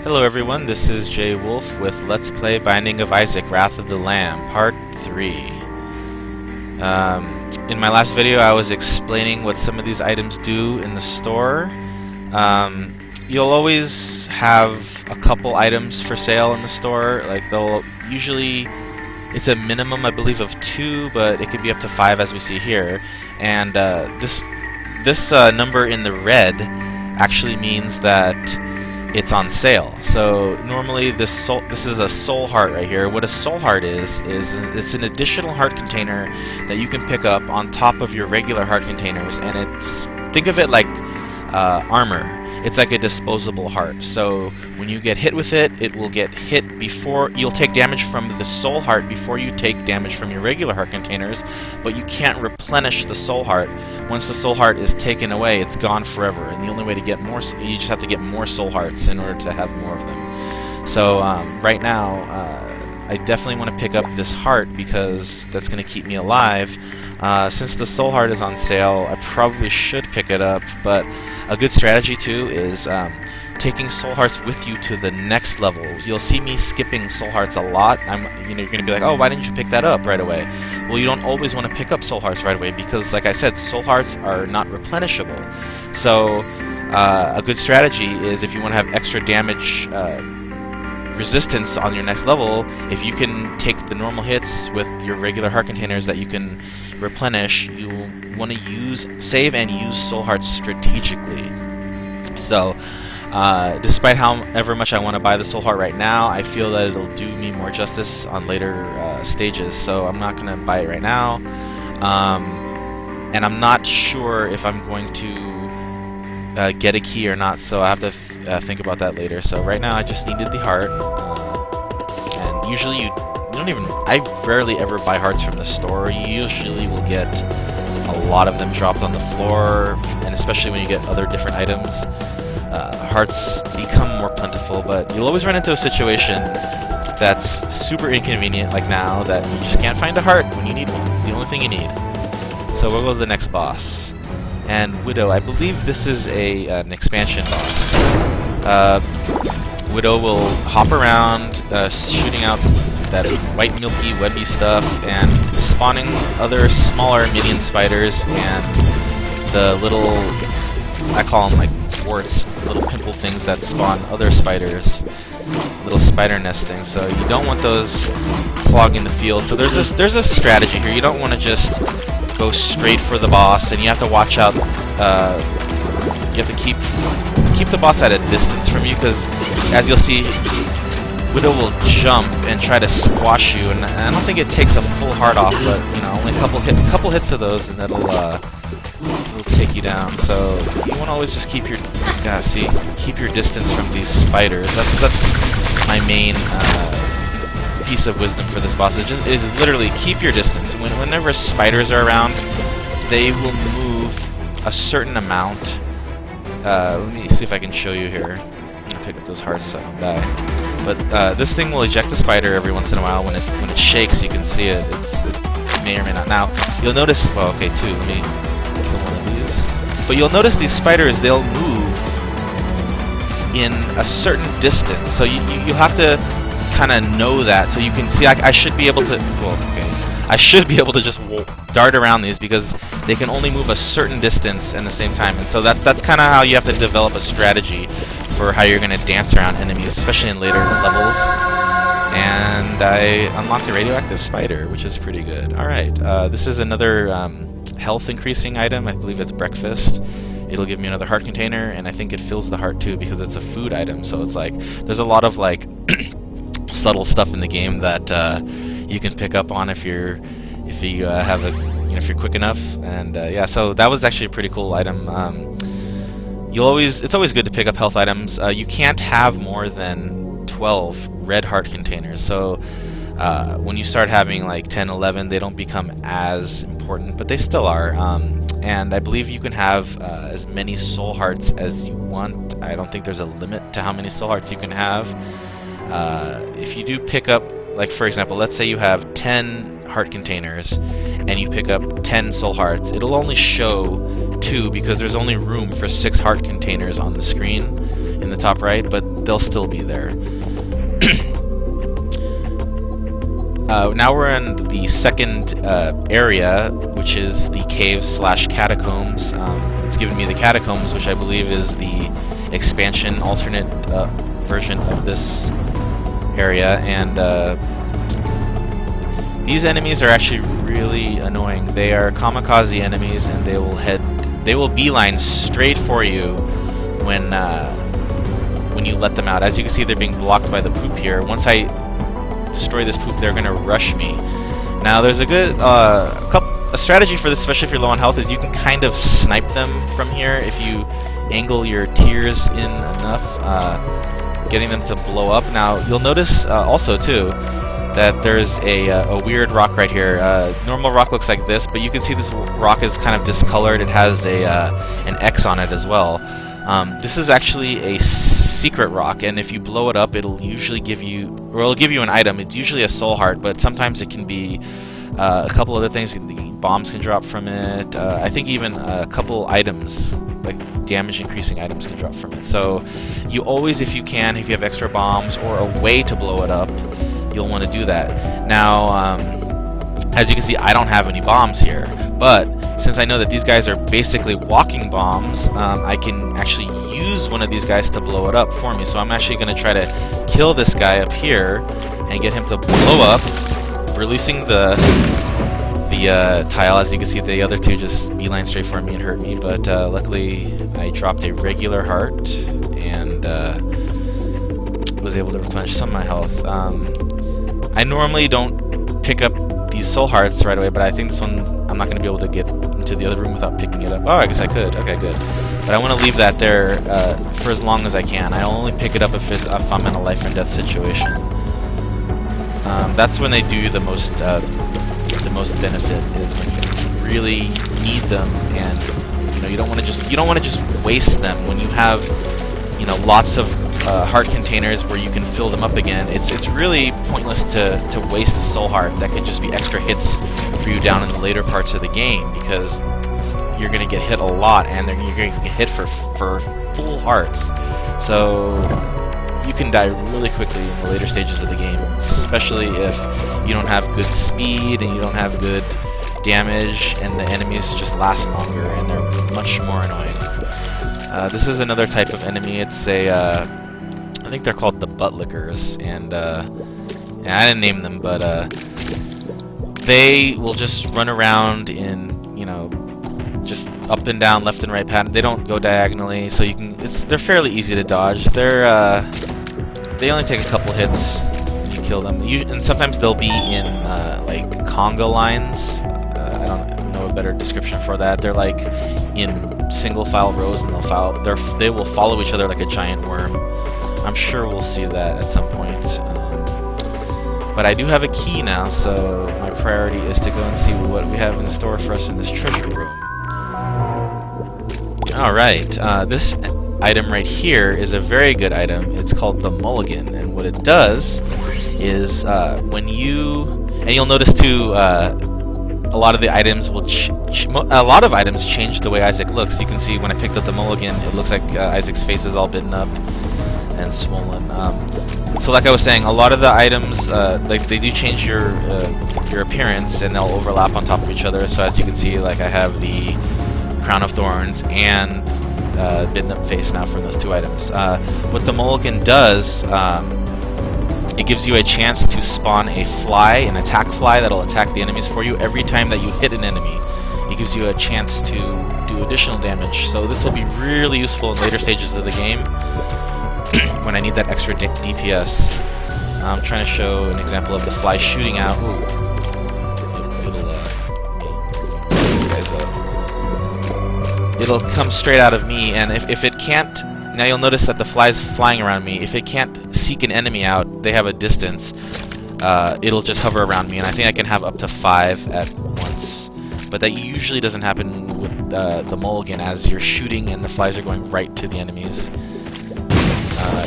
Hello everyone, this is Jay Wolf with Let's Play Binding of Isaac, Wrath of the Lamb, Part 3. In my last video I was explaining what some of these items do in the store. You'll always have a couple items for sale in the store. Like they'll usually, it's a minimum I believe of 2, but it could be up to 5 as we see here. And this number in the red actually means that it's on sale. So normally this is a soul heart right here. What a soul heart is it's an additional heart container that you can pick up on top of your regular heart containers, and think of it like armor. It's like a disposable heart. So when you get hit with it, it will get hit before you'll take damage from the soul heart before you take damage from your regular heart containers, but you can't replenish the soul heart. Once the soul heart is taken away, it's gone forever, and the only way to get more, you just have to get more soul hearts in order to have more of them. So right now, I definitely want to pick up this heart because that's going to keep me alive. Since the soul heart is on sale, I probably should pick it up, but a good strategy too is taking soul hearts with you to the next level. You'll see me skipping soul hearts a lot. You're going to be like, oh, why didn't you pick that up right away? Well, you don't always want to pick up soul hearts right away because, like I said, soul hearts are not replenishable. So a good strategy is if you want to have extra damage resistance on your next level, if you can take the normal hits with your regular heart containers that you can replenish, you want to save and use soul hearts strategically. So despite however much I want to buy the soul heart right now, I feel that it'll do me more justice on later stages, so I'm not going to buy it right now. And I'm not sure if I'm going to get a key or not, so I have to think about that later. So right now I just needed the heart, and usually I rarely ever buy hearts from the store. You usually will get a lot of them dropped on the floor, and especially when you get other different items, hearts become more plentiful, but you'll always run into a situation that's super inconvenient, like now, that you just can't find a heart when you need one. It's the only thing you need. So we'll go to the next boss. And Widow, I believe this is an expansion boss. Widow will hop around, shooting out that white milky webby stuff and spawning other smaller minion spiders and the little, I call them like warts, little pimple things that spawn other spiders, little spider nest things. So you don't want those clogging the field. So there's a strategy here. You don't want to just go straight for the boss, and you have to watch out. You have to keep the boss at a distance from you, because as you'll see, Widow will jump and try to squash you, and I don't think it takes a full heart off, but you know, only a couple hits of those, and it'll take you down. So you want to always just keep your distance from these spiders. That's my main piece of wisdom for this boss. Is literally keep your distance. Whenever spiders are around, they will move a certain amount. Let me see if I can show you here. I'm gonna pick up those hearts so I don't die. But this thing will eject the spider every once in a while. When it shakes, you can see it. It may or may not. Now you'll notice. Well, okay, two. Let me kill one of these. But you'll notice these spiders. They'll move in a certain distance. So you have to kind of know that, so you can see. I should be able to. Well, okay. I should be able to just dart around these because they can only move a certain distance in the same time, and so that's kind of how you have to develop a strategy for how you're going to dance around enemies, especially in later levels. And I unlocked a radioactive spider, which is pretty good. Alright, this is another health increasing item. I believe it's breakfast. It'll give me another heart container, and I think it fills the heart too because it's a food item. So it's like there's a lot of like subtle stuff in the game that you can pick up on if you have if you're quick enough. And yeah, so that was actually a pretty cool item. It's always good to pick up health items. You can't have more than 12 red heart containers. So when you start having like 10, 11, they don't become as important, but they still are. And I believe you can have as many soul hearts as you want. I don't think there's a limit to how many soul hearts you can have. If you do pick up, like for example, let's say you have 10 heart containers and you pick up 10 soul hearts, it'll only show 2 because there's only room for 6 heart containers on the screen. in the top right, but they'll still be there. Now we're in the second area, which is the caves/catacombs. It's given me the catacombs, which I believe is the expansion alternate version of this area, and these enemies are actually really annoying. They are kamikaze enemies, and they will beeline straight for you when you let them out. As you can see, they're being blocked by the poop here. Once I destroy this poop, they're gonna rush me. Now, there's a good a strategy for this, especially if you're low on health, is you can kind of snipe them from here if you angle your tiers in enough, getting them to blow up. Now, you'll notice also too that there's a weird rock right here. Normal rock looks like this, but you can see this rock is kind of discolored. It has an X on it as well. This is actually a secret rock, and if you blow it up, it'll usually give you, or it'll give you an item. It's usually a soul heart, but sometimes it can be a couple other things. Bombs can drop from it. I think even a couple items, like damage increasing items, can drop from it. So you always, if you can, if you have extra bombs or a way to blow it up, you'll want to do that. Now, as you can see, I don't have any bombs here, but since I know that these guys are basically walking bombs, I can actually use one of these guys to blow it up for me. So I'm actually going to try to kill this guy up here and get him to blow up, releasing the tile. As you can see, the other two just beeline straight for me and hurt me, but luckily I dropped a regular heart and was able to replenish some of my health. I normally don't pick up these soul hearts right away, but I think this one I'm not going to be able to get into the other room without picking it up. Oh, I guess I could. Okay, good. But I want to leave that there for as long as I can. I only pick it up if I'm in a life and death situation. That's when they do the most benefit, is when you really need them, and you don't want to just waste them when you have lots of heart containers where you can fill them up again. It's really pointless to waste a soul heart. That could just be extra hits for you down in the later parts of the game, because you're going to get hit a lot, and you're going to get hit for full hearts. So you can die really quickly in the later stages of the game, especially if you don't have good speed and you don't have good damage, and the enemies just last longer and they're much more annoying. This is another type of enemy. It's I think they're called the butt lickers, and I didn't name them, but they will just run around in just up and down, left and right pattern. They don't go diagonally, so they're fairly easy to dodge. They only take a couple hits when you kill them, and sometimes they'll be in like conga lines. I don't know a better description for that. They're like in single file rows, and they will follow each other like a giant worm. I'm sure we'll see that at some point. But I do have a key now, so my priority is to go and see what we have in store for us in this treasure room. Alright, this item right here is a very good item. It's called the Mulligan, and what it does is when you'll notice too, a lot of the items will change the way Isaac looks. You can see when I picked up the Mulligan, it looks like Isaac's face is all bitten up and swollen. So like I was saying, a lot of the items, they do change your appearance, and they'll overlap on top of each other. So as you can see, like I have the Crown of Thorns and bitten up face now from those two items. What the Mulligan does, it gives you a chance to spawn a fly, an attack fly that'll attack the enemies for you. Every time that you hit an enemy, it gives you a chance to do additional damage. So this will be really useful in later stages of the game when I need that extra DPS. I'm trying to show an example of the fly shooting out. Ooh. It'll come straight out of me, and if it can't, now you'll notice that the fly's flying around me. If it can't seek an enemy out, they have a distance, it'll just hover around me, and I think I can have up to 5 at once. But that usually doesn't happen with the Mulligan, as you're shooting and the flies are going right to the enemies.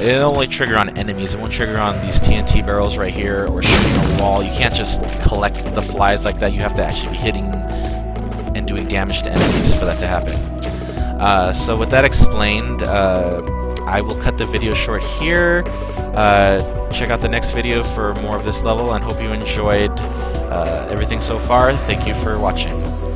It'll only trigger on enemies. It won't trigger on these TNT barrels right here or shooting a wall. You can't just collect the flies like that. You have to actually be hitting and doing damage to enemies for that to happen. So with that explained, I will cut the video short here. Check out the next video for more of this level, and hope you enjoyed everything so far. Thank you for watching.